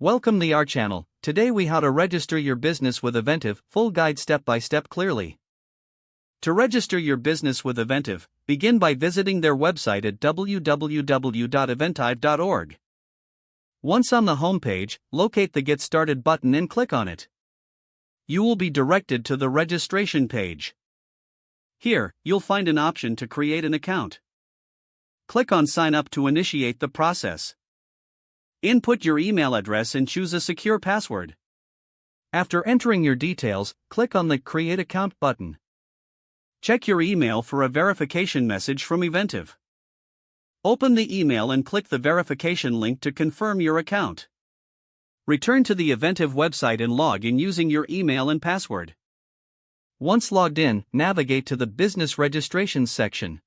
Welcome to our channel. Today we how to register your business with Eventive, full guide step by step clearly. To register your business with Eventive, begin by visiting their website at www.eventive.org. Once on the homepage, locate the Get Started button and click on it. You will be directed to the registration page. Here, you'll find an option to create an account. Click on Sign Up to initiate the process. Input your email address and choose a secure password. After entering your details, click on the Create Account button. Check your email for a verification message from Eventive. Open the email and click the verification link to confirm your account. Return to the Eventive website and log in using your email and password. Once logged in, navigate to the Business Registrations section.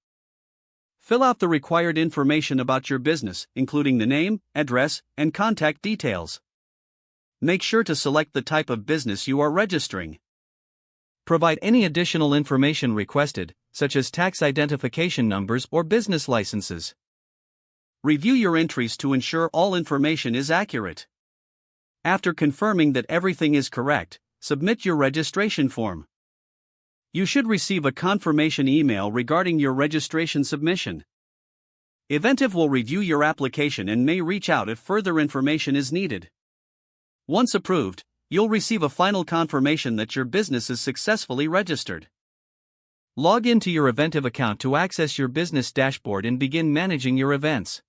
Fill out the required information about your business, including the name, address, and contact details. Make sure to select the type of business you are registering. Provide any additional information requested, such as tax identification numbers or business licenses. Review your entries to ensure all information is accurate. After confirming that everything is correct, submit your registration form. You should receive a confirmation email regarding your registration submission. Eventive will review your application and may reach out if further information is needed. Once approved, you'll receive a final confirmation that your business is successfully registered. Log into your Eventive account to access your business dashboard and begin managing your events.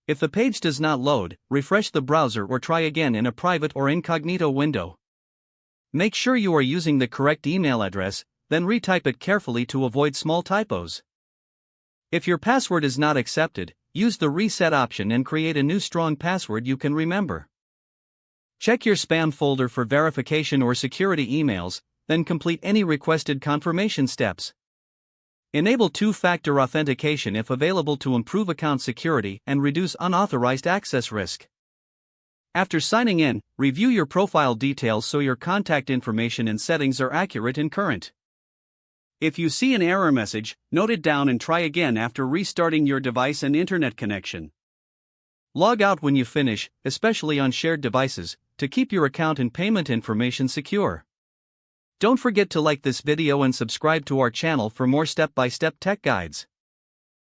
If the page does not load, refresh the browser or try again in a private or incognito window. Make sure you are using the correct email address, then retype it carefully to avoid small typos. If your password is not accepted, use the reset option and create a new strong password you can remember. Check your spam folder for verification or security emails, then complete any requested confirmation steps. Enable two-factor authentication if available to improve account security and reduce unauthorized access risk. After signing in, review your profile details so your contact information and settings are accurate and current. If you see an error message, note it down and try again after restarting your device and internet connection. Log out when you finish, especially on shared devices, to keep your account and payment information secure. Don't forget to like this video and subscribe to our channel for more step-by-step tech guides.